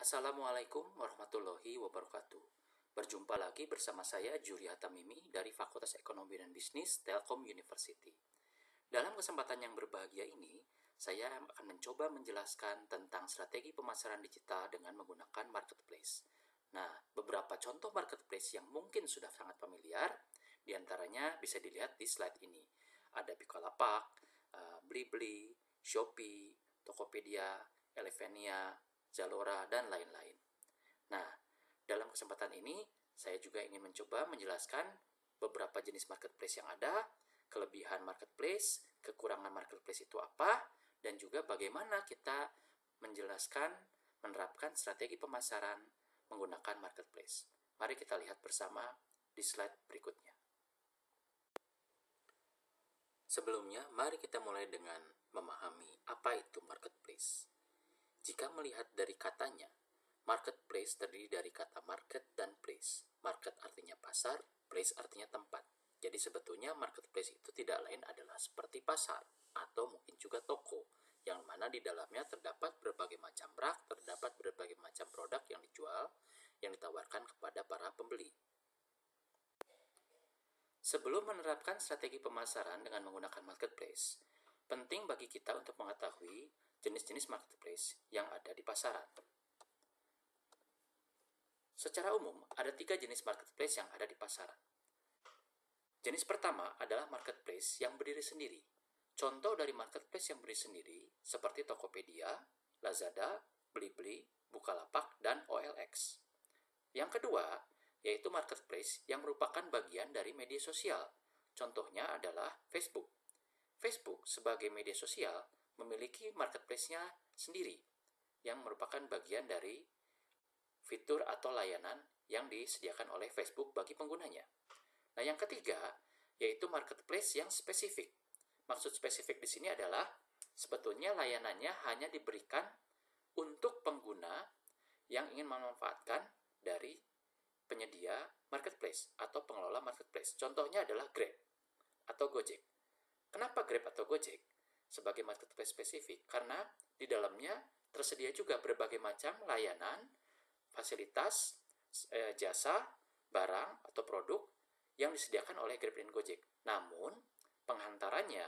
Assalamualaikum warahmatullahi wabarakatuh. Berjumpa lagi bersama saya Juriya Tamimi dari Fakultas Ekonomi dan Bisnis Telkom University. Dalam kesempatan yang berbahagia ini, saya akan mencoba menjelaskan tentang strategi pemasaran digital dengan menggunakan marketplace. Nah, beberapa contoh marketplace yang mungkin sudah sangat familiar, diantaranya bisa dilihat di slide ini. Ada Bukalapak, Blibli, Shopee, Tokopedia, Elevenia, Zalora, dan lain-lain. Nah, dalam kesempatan ini, saya juga ingin mencoba menjelaskan beberapa jenis marketplace yang ada, kelebihan marketplace, kekurangan marketplace itu apa, dan juga bagaimana kita menerapkan strategi pemasaran menggunakan marketplace. Mari kita lihat bersama di slide berikutnya. Sebelumnya, mari kita mulai dengan memahami apa itu marketplace. Jika melihat dari katanya, marketplace terdiri dari kata market dan place. Market artinya pasar, place artinya tempat. Jadi sebetulnya marketplace itu tidak lain adalah seperti pasar atau mungkin juga toko, yang mana di dalamnya terdapat berbagai macam rak, terdapat berbagai macam produk yang dijual, yang ditawarkan kepada para pembeli. Sebelum menerapkan strategi pemasaran dengan menggunakan marketplace, penting bagi kita untuk mengetahui jenis-jenis marketplace yang ada di pasaran. Secara umum, ada 3 jenis marketplace yang ada di pasaran. Jenis pertama adalah marketplace yang berdiri sendiri. Contoh dari marketplace yang berdiri sendiri seperti Tokopedia, Lazada, Blibli, Bukalapak, dan OLX. Yang kedua, yaitu marketplace yang merupakan bagian dari media sosial. Contohnya adalah Facebook. Facebook sebagai media sosial memiliki marketplace-nya sendiri yang merupakan bagian dari fitur atau layanan yang disediakan oleh Facebook bagi penggunanya. Nah, yang ketiga yaitu marketplace yang spesifik. Maksud spesifik di sini adalah sebetulnya layanannya hanya diberikan untuk pengguna yang ingin memanfaatkan dari penyedia marketplace atau pengelola marketplace. Contohnya adalah Grab atau Gojek. Kenapa Grab atau Gojek sebagai marketplace spesifik? Karena di dalamnya tersedia juga berbagai macam layanan, fasilitas, jasa, barang, atau produk yang disediakan oleh Grab dan Gojek. Namun, penghantarannya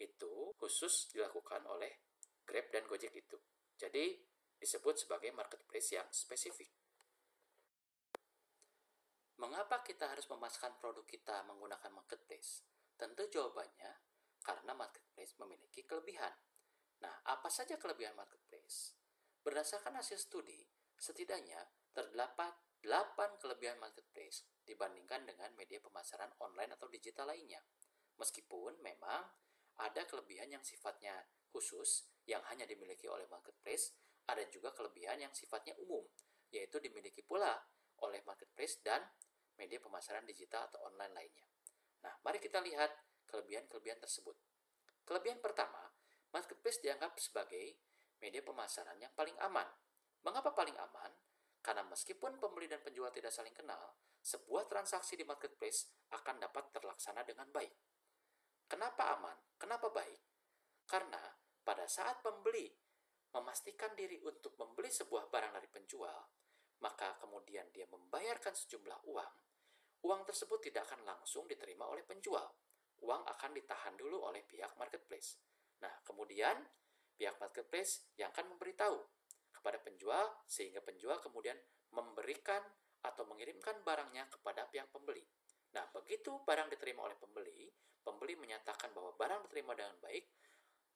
itu khusus dilakukan oleh Grab dan Gojek itu. Jadi, disebut sebagai marketplace yang spesifik. Mengapa kita harus memasarkan produk kita menggunakan marketplace? Tentu jawabannya karena marketplace memiliki kelebihan. Nah, apa saja kelebihan marketplace? Berdasarkan hasil studi, setidaknya terdapat 8 kelebihan marketplace dibandingkan dengan media pemasaran online atau digital lainnya. Meskipun memang ada kelebihan yang sifatnya khusus yang hanya dimiliki oleh marketplace, ada juga kelebihan yang sifatnya umum, yaitu dimiliki pula oleh marketplace dan media pemasaran digital atau online lainnya. Nah, mari kita lihat kelebihan-kelebihan tersebut. Kelebihan pertama, marketplace dianggap sebagai media pemasaran yang paling aman. Mengapa paling aman? Karena meskipun pembeli dan penjual tidak saling kenal, sebuah transaksi di marketplace akan dapat terlaksana dengan baik. Kenapa aman? Kenapa baik? Karena pada saat pembeli memastikan diri untuk membeli sebuah barang dari penjual, maka kemudian dia membayarkan sejumlah uang tersebut tidak akan langsung diterima oleh penjual. Uang akan ditahan dulu oleh pihak marketplace. Nah, kemudian pihak marketplace yang akan memberitahu kepada penjual, sehingga penjual kemudian memberikan atau mengirimkan barangnya kepada pihak pembeli. Nah, begitu barang diterima oleh pembeli, pembeli menyatakan bahwa barang diterima dengan baik.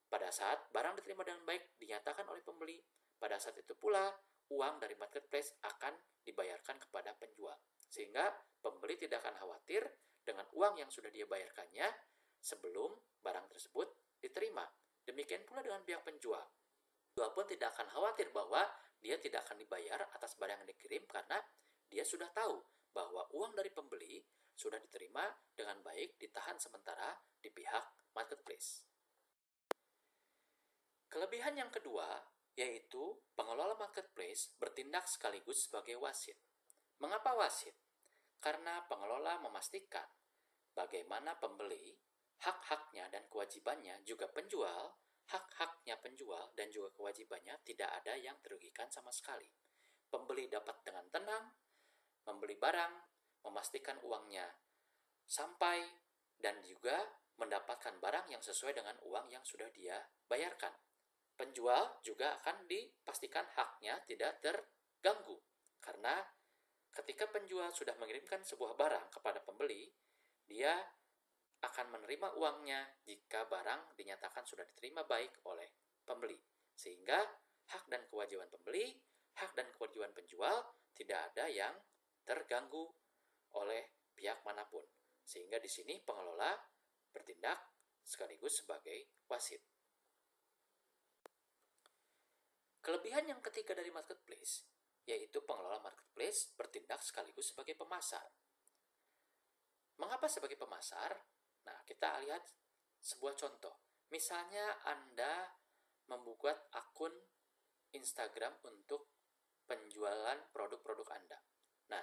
Pada saat barang diterima dengan baik dinyatakan oleh pembeli, pada saat itu pula uang dari marketplace akan dibayarkan kepada penjual. Sehingga pembeli tidak akan khawatir dengan uang yang sudah dia bayarkannya sebelum barang tersebut diterima. Demikian pula dengan pihak penjual. Penjual pun tidak akan khawatir bahwa dia tidak akan dibayar atas barang yang dikirim karena dia sudah tahu bahwa uang dari pembeli sudah diterima dengan baik, ditahan sementara di pihak marketplace. Kelebihan yang kedua yaitu pengelola marketplace bertindak sekaligus sebagai wasit. Mengapa wasit? Karena pengelola memastikan bagaimana pembeli, hak-haknya dan kewajibannya, juga penjual, hak-haknya penjual dan juga kewajibannya tidak ada yang dirugikan sama sekali. pembeli dapat dengan tenang membeli barang, memastikan uangnya sampai, dan juga mendapatkan barang yang sesuai dengan uang yang sudah dia bayarkan. Penjual juga akan dipastikan haknya tidak terganggu, karena ketika penjual sudah mengirimkan sebuah barang kepada pembeli, dia akan menerima uangnya jika barang dinyatakan sudah diterima baik oleh pembeli. Sehingga hak dan kewajiban pembeli, hak dan kewajiban penjual tidak ada yang terganggu oleh pihak manapun. Sehingga di sini pengelola bertindak sekaligus sebagai wasit. Kelebihan yang ketiga dari marketplace, yaitu pengelola marketplace bertindak sekaligus sebagai pemasar. Mengapa sebagai pemasar? Nah, kita lihat sebuah contoh. Misalnya Anda membuat akun Instagram untuk penjualan produk-produk Anda. Nah,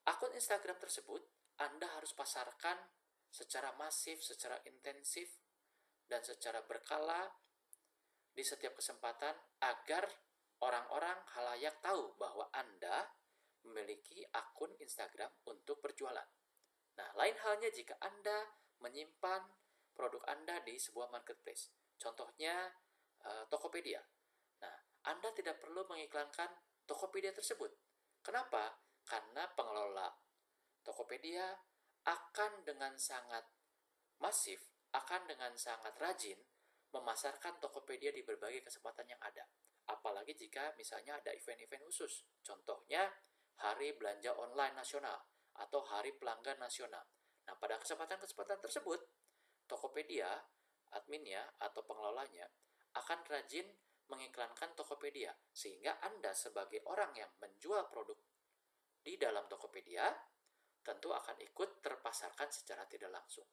akun Instagram tersebut Anda harus pasarkan secara masif, secara intensif, dan secara berkala di setiap kesempatan agar orang-orang halayak tahu bahwa Anda memiliki akun Instagram untuk berjualan. Nah, lain halnya jika Anda menyimpan produk Anda di sebuah marketplace. Contohnya Tokopedia. Nah, Anda tidak perlu mengiklankan Tokopedia tersebut. Kenapa? Karena pengelola Tokopedia akan dengan sangat masif, akan dengan sangat rajin memasarkan Tokopedia di berbagai kesempatan yang ada. Apalagi jika misalnya ada event-event khusus. Contohnya Hari Belanja Online Nasional atau Hari Pelanggan Nasional. Nah, pada kesempatan-kesempatan tersebut, Tokopedia, adminnya atau pengelolanya, akan rajin mengiklankan Tokopedia, sehingga Anda sebagai orang yang menjual produk di dalam Tokopedia, tentu akan ikut terpasarkan secara tidak langsung.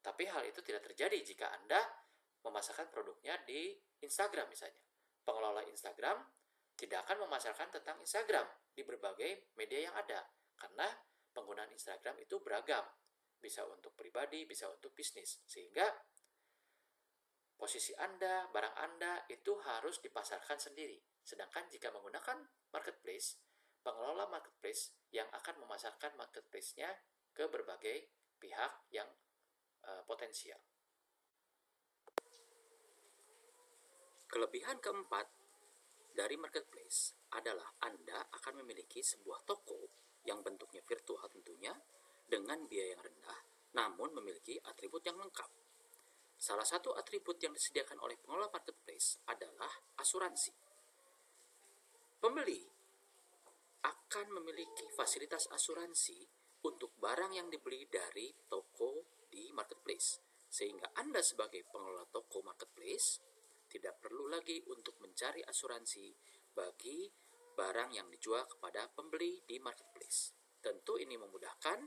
Tapi hal itu tidak terjadi jika Anda memasarkan produknya di Instagram misalnya. Pengelola Instagram tidak akan memasarkan tentang Instagram di berbagai media yang ada, karena penggunaan Instagram itu beragam, bisa untuk pribadi, bisa untuk bisnis, sehingga posisi Anda, barang Anda itu harus dipasarkan sendiri. Sedangkan jika menggunakan marketplace, pengelola marketplace yang akan memasarkan marketplace-nya ke berbagai pihak yang potensial. Kelebihan keempat dari marketplace adalah Anda akan memiliki sebuah toko yang bentuknya virtual tentunya dengan biaya yang rendah, namun memiliki atribut yang lengkap. Salah satu atribut yang disediakan oleh pengelola marketplace adalah asuransi. Pembeli akan memiliki fasilitas asuransi untuk barang yang dibeli dari toko di marketplace, sehingga Anda sebagai pengelola toko marketplace tidak perlu lagi untuk mencari asuransi bagi barang yang dijual kepada pembeli di marketplace. Tentu ini memudahkan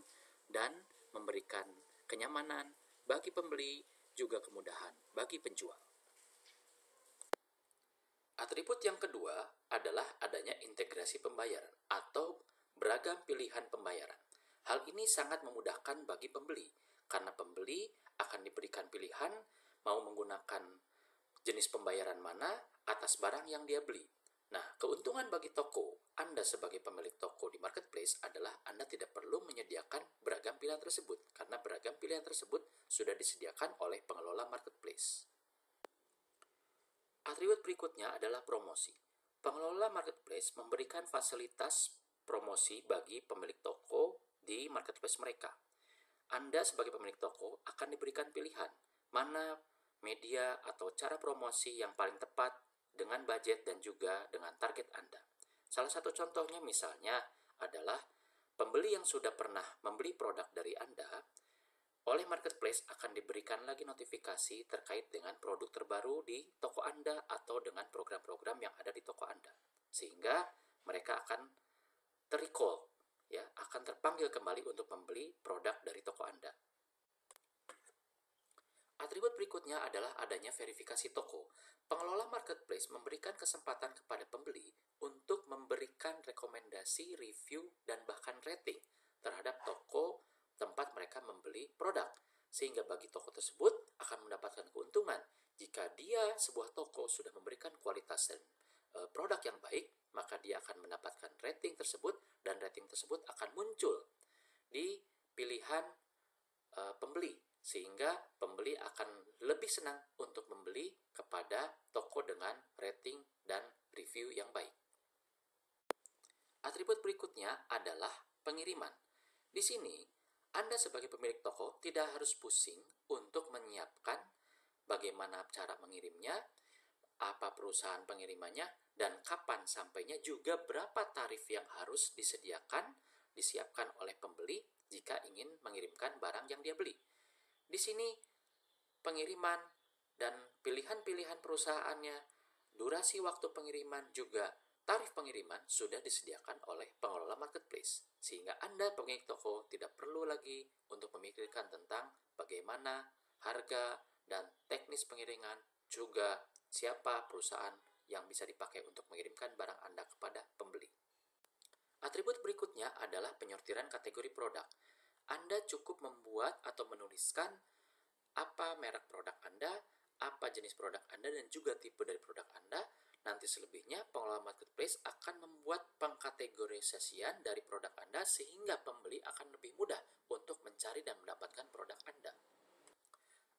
dan memberikan kenyamanan bagi pembeli, juga kemudahan bagi penjual. Atribut yang kedua adalah adanya integrasi pembayaran atau beragam pilihan pembayaran. Hal ini sangat memudahkan bagi pembeli, karena pembeli akan diberikan pilihan mau menggunakan jenis pembayaran mana atas barang yang dia beli. Nah, keuntungan bagi toko, Anda sebagai pemilik toko di marketplace adalah Anda tidak perlu menyediakan beragam pilihan tersebut, karena beragam pilihan tersebut sudah disediakan oleh pengelola marketplace. Atribut berikutnya adalah promosi. Pengelola marketplace memberikan fasilitas promosi bagi pemilik toko di marketplace mereka. Anda sebagai pemilik toko akan diberikan pilihan mana media atau cara promosi yang paling tepat dengan budget dan juga dengan target Anda. Salah satu contohnya misalnya adalah pembeli yang sudah pernah membeli produk dari Anda, oleh marketplace akan diberikan lagi notifikasi terkait dengan produk terbaru di toko Anda atau dengan program-program yang ada di toko Anda. Sehingga mereka akan terrecall, ya, akan terpanggil kembali untuk membeli produk dari toko Anda. Atribut berikutnya adalah adanya verifikasi toko. Pengelola marketplace memberikan kesempatan kepada pembeli untuk memberikan rekomendasi, review, dan bahkan rating terhadap toko tempat mereka membeli produk. Sehingga bagi toko tersebut akan mendapatkan keuntungan jika dia, sebuah toko, sudah memberikan kualitas dan produk yang baik, maka dia akan mendapatkan rating tersebut, dan rating tersebut akan muncul di pilihan pembeli, sehingga pembeli akan lebih senang untuk membeli kepada toko dengan rating dan review yang baik. Atribut berikutnya adalah pengiriman. Di sini, Anda sebagai pemilik toko tidak harus pusing untuk menyiapkan bagaimana cara mengirimnya, apa perusahaan pengirimannya, dan kapan sampainya, juga berapa tarif yang harus disiapkan oleh pembeli jika ingin mengirimkan barang yang dia beli. Di sini pengiriman dan pilihan-pilihan perusahaannya, durasi waktu pengiriman, juga tarif pengiriman sudah disediakan oleh pengelola marketplace, sehingga Anda pemilik toko tidak perlu lagi untuk memikirkan tentang bagaimana harga dan teknis pengiriman, juga siapa perusahaan yang bisa dipakai untuk mengirimkan barang Anda kepada pembeli. Atribut berikutnya adalah penyortiran kategori produk. Anda cukup membuat atau menuliskan apa merek produk Anda, apa jenis produk Anda, dan juga tipe dari produk Anda. Nanti selebihnya pengelola marketplace akan membuat pengkategorisasian dari produk Anda sehingga pembeli akan lebih mudah untuk mencari dan mendapatkan produk Anda.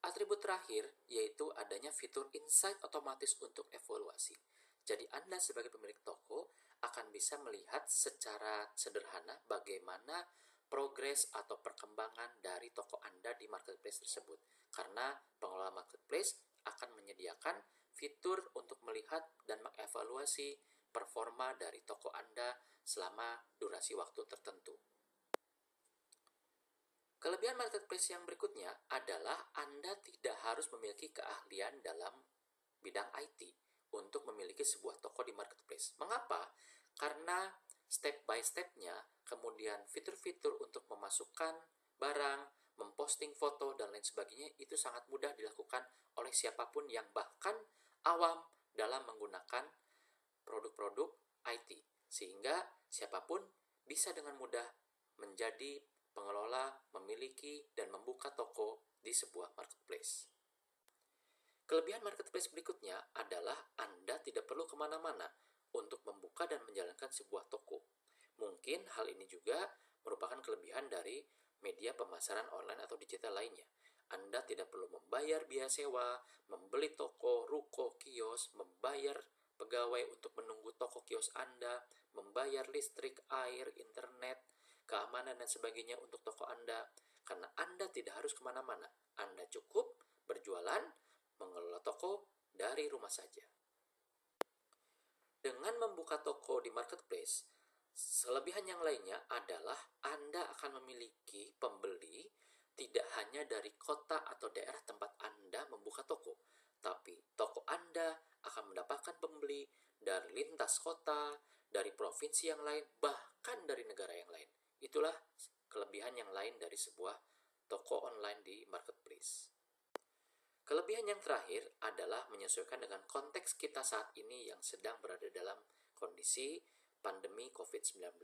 Atribut terakhir yaitu adanya fitur insight otomatis untuk evaluasi. Jadi Anda sebagai pemilik toko akan bisa melihat secara sederhana bagaimana progres atau perkembangan dari toko Anda di marketplace tersebut. Karena pengelola marketplace akan menyediakan fitur untuk melihat dan mengevaluasi performa dari toko Anda selama durasi waktu tertentu. Kelebihan marketplace yang berikutnya adalah Anda tidak harus memiliki keahlian dalam bidang IT untuk memiliki sebuah toko di marketplace. Mengapa? Karena step by step-nya, kemudian fitur-fitur untuk memasukkan barang, memposting foto, dan lain sebagainya itu sangat mudah dilakukan oleh siapapun yang bahkan awam dalam menggunakan produk-produk IT. Sehingga siapapun bisa dengan mudah menjadi pengelola, memiliki, dan membuka toko di sebuah marketplace. Kelebihan marketplace berikutnya adalah Anda tidak perlu kemana-mana untuk membuka dan menjalankan sebuah toko. Mungkin hal ini juga merupakan kelebihan dari media pemasaran online atau digital lainnya. Anda tidak perlu membayar biaya sewa, membeli toko, ruko, kios, membayar pegawai untuk menunggu toko kios Anda, membayar listrik, air, internet, keamanan, dan sebagainya untuk toko Anda. Karena Anda tidak harus kemana-mana. Anda cukup berjualan, mengelola toko dari rumah saja. Dengan membuka toko di marketplace, kelebihan yang lainnya adalah Anda akan memiliki pembeli tidak hanya dari kota atau daerah tempat Anda membuka toko, tapi toko Anda akan mendapatkan pembeli dari lintas kota, dari provinsi yang lain, bahkan dari negara yang lain. Itulah kelebihan yang lain dari sebuah toko online di marketplace. Kelebihan yang terakhir adalah menyesuaikan dengan konteks kita saat ini yang sedang berada dalam kondisi pandemi COVID-19.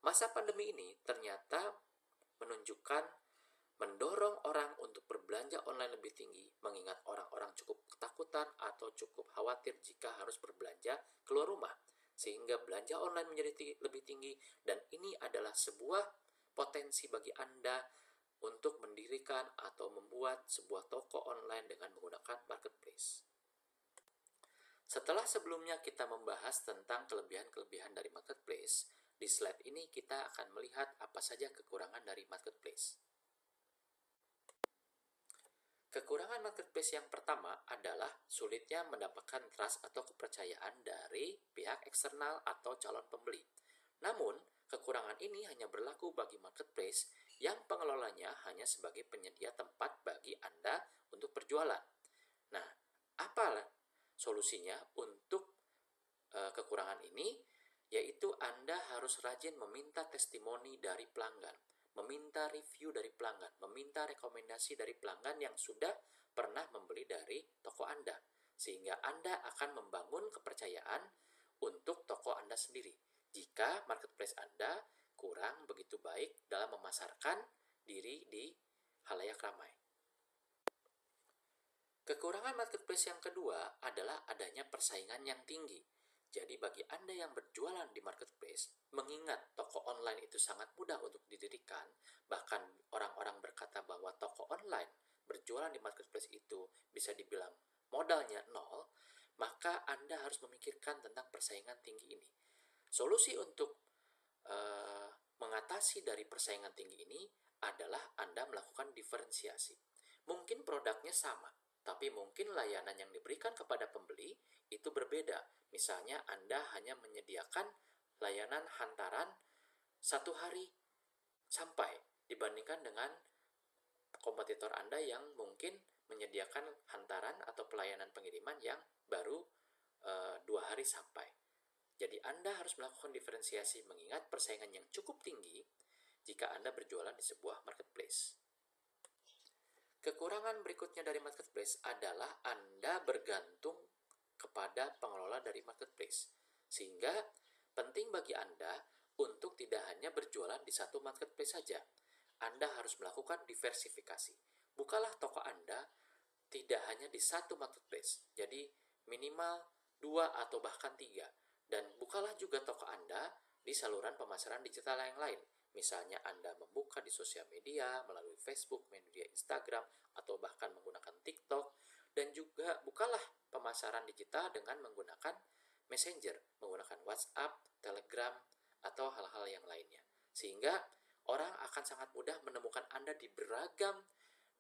Masa pandemi ini ternyata mendorong orang untuk berbelanja online lebih tinggi, mengingat orang-orang cukup ketakutan atau cukup khawatir jika harus berbelanja keluar rumah, sehingga belanja online menjadi lebih tinggi, dan ini adalah sebuah potensi bagi Anda untuk mendirikan atau membuat sebuah toko online dengan menggunakan marketplace. Setelah sebelumnya kita membahas tentang kelebihan-kelebihan dari marketplace, di slide ini kita akan melihat apa saja kekurangan dari marketplace. Kekurangan marketplace yang pertama adalah sulitnya mendapatkan trust atau kepercayaan dari pihak eksternal atau calon pembeli. Namun, kekurangan ini hanya berlaku bagi marketplace yang pengelolanya hanya sebagai penyedia tempat bagi Anda untuk berjualan. Nah, apa solusinya untuk kekurangan ini? Yaitu Anda harus rajin meminta testimoni dari pelanggan, meminta review dari pelanggan, meminta rekomendasi dari pelanggan yang sudah pernah membeli dari toko Anda, sehingga Anda akan membangun kepercayaan untuk toko Anda sendiri. Jika marketplace Anda kurang begitu baik dalam memasarkan diri di halayak ramai. Kekurangan marketplace yang kedua adalah adanya persaingan yang tinggi. Jadi bagi Anda yang berjualan di marketplace, mengingat toko online itu sangat mudah untuk didirikan, bahkan orang-orang berkata bahwa toko online berjualan di marketplace itu bisa dibilang modalnya nol, maka Anda harus memikirkan tentang persaingan tinggi ini. Solusi untuk mengatasi dari persaingan tinggi ini adalah Anda melakukan diferensiasi. Mungkin produknya sama, tapi mungkin layanan yang diberikan kepada pembeli itu berbeda. Misalnya Anda hanya menyediakan layanan hantaran 1 hari sampai dibandingkan dengan kompetitor Anda yang mungkin menyediakan hantaran atau pelayanan pengiriman yang baru 2 hari sampai. Jadi Anda harus melakukan diferensiasi mengingat persaingan yang cukup tinggi jika Anda berjualan di sebuah marketplace. Kekurangan berikutnya dari marketplace adalah Anda bergantung kepada pengelola dari marketplace. Sehingga penting bagi Anda untuk tidak hanya berjualan di satu marketplace saja. Anda harus melakukan diversifikasi. Bukalah toko Anda tidak hanya di satu marketplace. Jadi minimal 2 atau bahkan 3. Dan bukalah juga toko Anda di saluran pemasaran digital yang lain. Misalnya Anda membuka di sosial media melalui Facebook, media Instagram, atau bahkan menggunakan TikTok. Dan juga bukalah pemasaran digital dengan menggunakan Messenger, menggunakan WhatsApp, Telegram, atau hal-hal yang lainnya. Sehingga orang akan sangat mudah menemukan Anda di beragam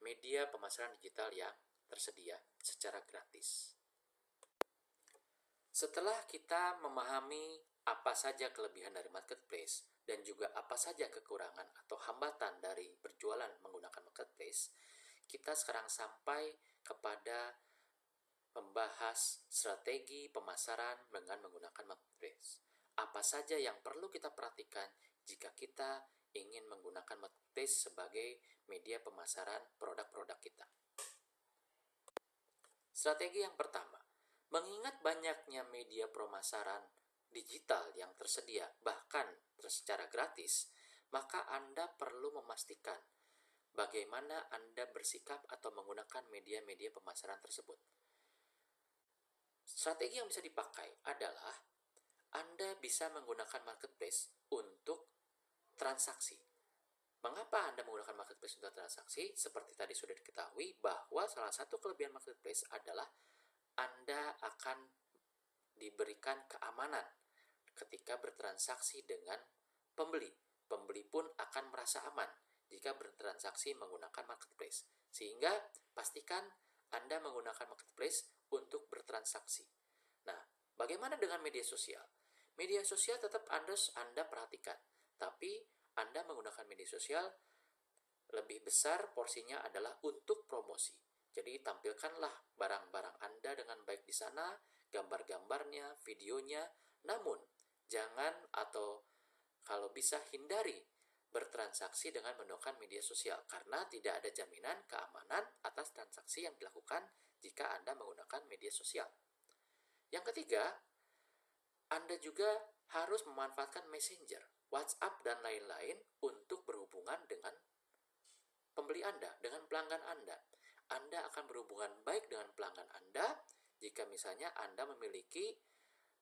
media pemasaran digital yang tersedia secara gratis. Setelah kita memahami apa saja kelebihan dari marketplace dan juga apa saja kekurangan atau hambatan dari berjualan menggunakan marketplace, kita sekarang sampai kepada membahas strategi pemasaran dengan menggunakan marketplace. Apa saja yang perlu kita perhatikan jika kita ingin menggunakan marketplace sebagai media pemasaran produk-produk kita. Strategi yang pertama, mengingat banyaknya media pemasaran digital yang tersedia, bahkan secara gratis, maka Anda perlu memastikan bagaimana Anda bersikap atau menggunakan media-media pemasaran tersebut. Strategi yang bisa dipakai adalah Anda bisa menggunakan marketplace untuk transaksi. Mengapa Anda menggunakan marketplace untuk transaksi? Seperti tadi sudah diketahui bahwa salah satu kelebihan marketplace adalah Anda akan diberikan keamanan ketika bertransaksi dengan pembeli. Pembeli pun akan merasa aman jika bertransaksi menggunakan marketplace. Sehingga pastikan Anda menggunakan marketplace untuk bertransaksi. Nah, bagaimana dengan media sosial? Media sosial tetap Anda perhatikan, tapi Anda menggunakan media sosial lebih besar porsinya adalah untuk promosi. Jadi tampilkanlah barang-barang Anda dengan baik di sana, gambar-gambarnya, videonya, namun jangan atau kalau bisa hindari bertransaksi dengan menggunakan media sosial karena tidak ada jaminan keamanan atas transaksi yang dilakukan jika Anda menggunakan media sosial. Yang ketiga, Anda juga harus memanfaatkan Messenger, WhatsApp, dan lain-lain untuk berhubungan dengan pembeli Anda, dengan pelanggan Anda. Anda akan berhubungan baik dengan pelanggan Anda jika misalnya Anda memiliki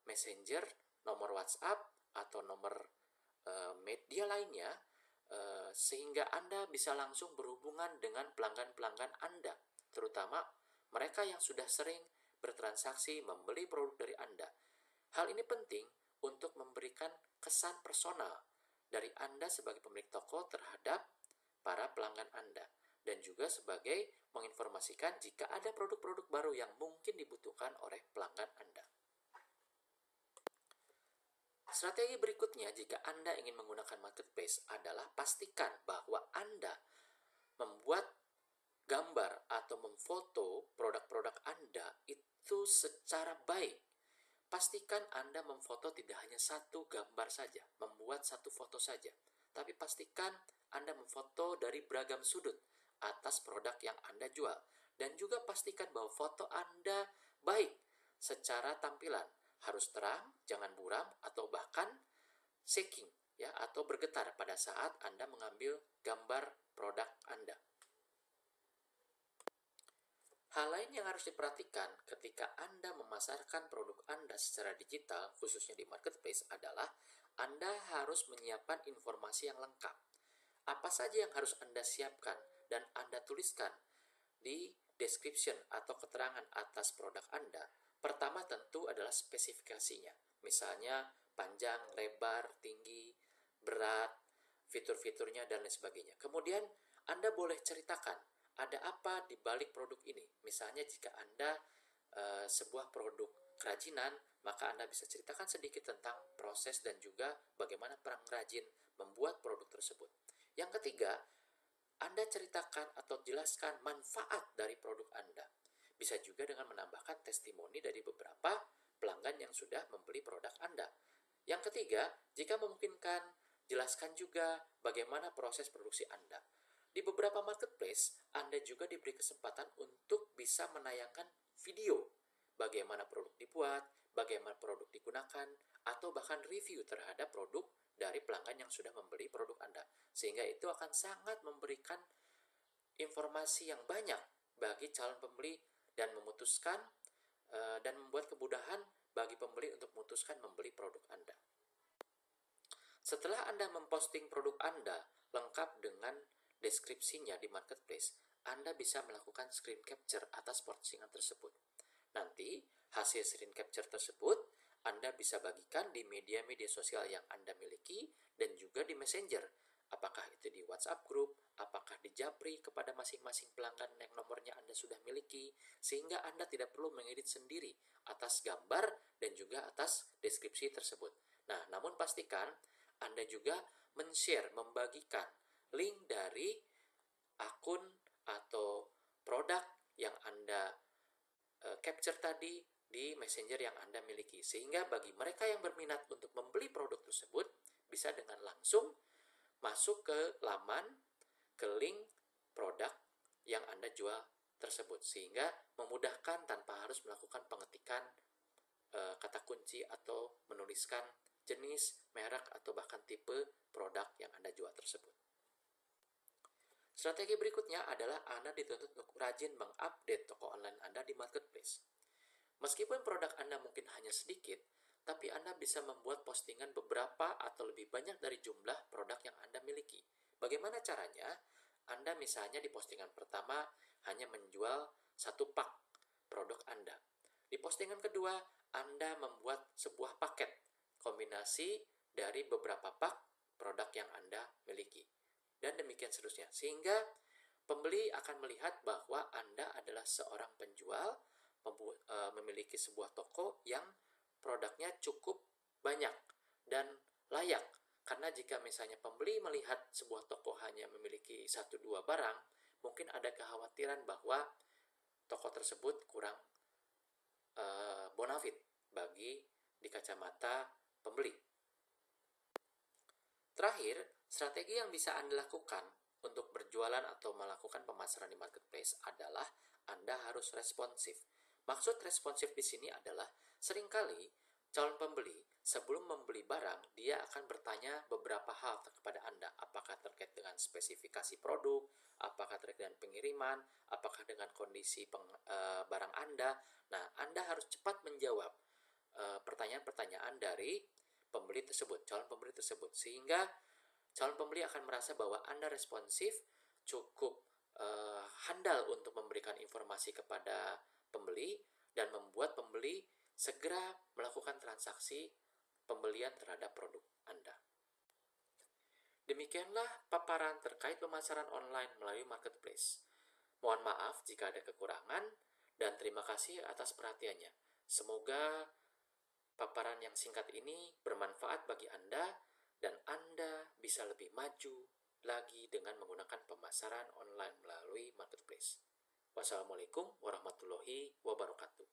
Messenger, nomor WhatsApp, atau nomor media lainnya, sehingga Anda bisa langsung berhubungan dengan pelanggan-pelanggan Anda, terutama mereka yang sudah sering bertransaksi membeli produk dari Anda. Hal ini penting untuk memberikan kesan personal dari Anda sebagai pemilik toko terhadap para pelanggan Anda, dan juga sebagai menginformasikan jika ada produk-produk baru yang mungkin dibutuhkan oleh pelanggan Anda. Strategi berikutnya jika Anda ingin menggunakan marketplace adalah pastikan bahwa Anda membuat gambar atau memfoto produk-produk Anda itu secara baik. Pastikan Anda memfoto tidak hanya satu gambar saja, membuat satu foto saja, tapi pastikan Anda memfoto dari beragam sudut atas produk yang Anda jual. Dan juga pastikan bahwa foto Anda baik secara tampilan. Harus terang, jangan buram, atau bahkan shaking, ya, atau bergetar pada saat Anda mengambil gambar produk Anda. Hal lain yang harus diperhatikan ketika Anda memasarkan produk Anda secara digital, khususnya di marketplace, adalah Anda harus menyiapkan informasi yang lengkap. Apa saja yang harus Anda siapkan dan Anda tuliskan di description atau keterangan atas produk Anda? Pertama tentu adalah spesifikasinya. Misalnya panjang, lebar, tinggi, berat, fitur-fiturnya, dan lain sebagainya. Kemudian Anda boleh ceritakan ada apa di balik produk ini. Misalnya jika Anda sebuah produk kerajinan, maka Anda bisa ceritakan sedikit tentang proses dan juga bagaimana pengrajin membuat produk tersebut. Yang ketiga, Anda ceritakan atau jelaskan manfaat dari produk Anda. Bisa juga dengan menambahkan testimoni dari beberapa pelanggan yang sudah membeli produk Anda. Yang ketiga, jika memungkinkan, jelaskan juga bagaimana proses produksi Anda. Di beberapa marketplace, Anda juga diberi kesempatan untuk bisa menayangkan video bagaimana produk dibuat, bagaimana produk digunakan, atau bahkan review terhadap produk dari pelanggan yang sudah membeli produk Anda. Sehingga itu akan sangat memberikan informasi yang banyak bagi calon pembeli dan memutuskan dan membuat kemudahan bagi pembeli untuk memutuskan membeli produk Anda. Setelah Anda memposting produk Anda lengkap dengan deskripsinya di marketplace, Anda bisa melakukan screen capture atas postingan tersebut. Nanti, hasil screen capture tersebut Anda bisa bagikan di media-media sosial yang Anda miliki dan juga di Messenger. Apakah itu di WhatsApp group, apakah di Japri kepada masing-masing pelanggan yang nomornya Anda sudah miliki, sehingga Anda tidak perlu mengedit sendiri atas gambar dan juga atas deskripsi tersebut. Nah, namun pastikan Anda juga men-share, membagikan link dari akun atau produk yang Anda capture tadi di Messenger yang Anda miliki. Sehingga bagi mereka yang berminat untuk membeli produk tersebut, bisa dengan langsung masuk ke laman, ke link produk yang Anda jual tersebut. Sehingga memudahkan tanpa harus melakukan pengetikan kata kunci atau menuliskan jenis, merek, atau bahkan tipe produk yang Anda jual tersebut. Strategi berikutnya adalah Anda dituntut untuk rajin mengupdate toko online Anda di marketplace. Meskipun produk Anda mungkin hanya sedikit, tapi Anda bisa membuat postingan beberapa atau lebih banyak dari jumlah produk yang Anda miliki. Bagaimana caranya? Anda misalnya di postingan pertama hanya menjual satu pak produk Anda. Di postingan kedua, Anda membuat sebuah paket kombinasi dari beberapa pak produk yang Anda miliki. Dan demikian seterusnya. Sehingga pembeli akan melihat bahwa Anda adalah seorang penjual, memiliki sebuah toko yang produknya cukup banyak dan layak. Karena jika misalnya pembeli melihat sebuah toko hanya memiliki 1-2 barang, mungkin ada kekhawatiran bahwa toko tersebut kurang bonafit bagi di kacamata pembeli. Terakhir, strategi yang bisa Anda lakukan untuk berjualan atau melakukan pemasaran di marketplace adalah Anda harus responsif. Maksud responsif di sini adalah seringkali calon pembeli sebelum membeli barang, dia akan bertanya beberapa hal kepada Anda. Apakah terkait dengan spesifikasi produk, apakah terkait dengan pengiriman, apakah dengan kondisi barang Anda. Nah, Anda harus cepat menjawab pertanyaan-pertanyaan dari pembeli tersebut, calon pembeli tersebut, sehingga calon pembeli akan merasa bahwa Anda responsif, cukup handal untuk memberikan informasi kepada pembeli dan membuat pembeli segera melakukan transaksi pembelian terhadap produk Anda. Demikianlah paparan terkait pemasaran online melalui marketplace. Mohon maaf jika ada kekurangan dan terima kasih atas perhatiannya. Semoga paparan yang singkat ini bermanfaat bagi Anda dan Anda bisa lebih maju lagi dengan menggunakan pemasaran online melalui marketplace. Wassalamualaikum warahmatullahi wabarakatuh.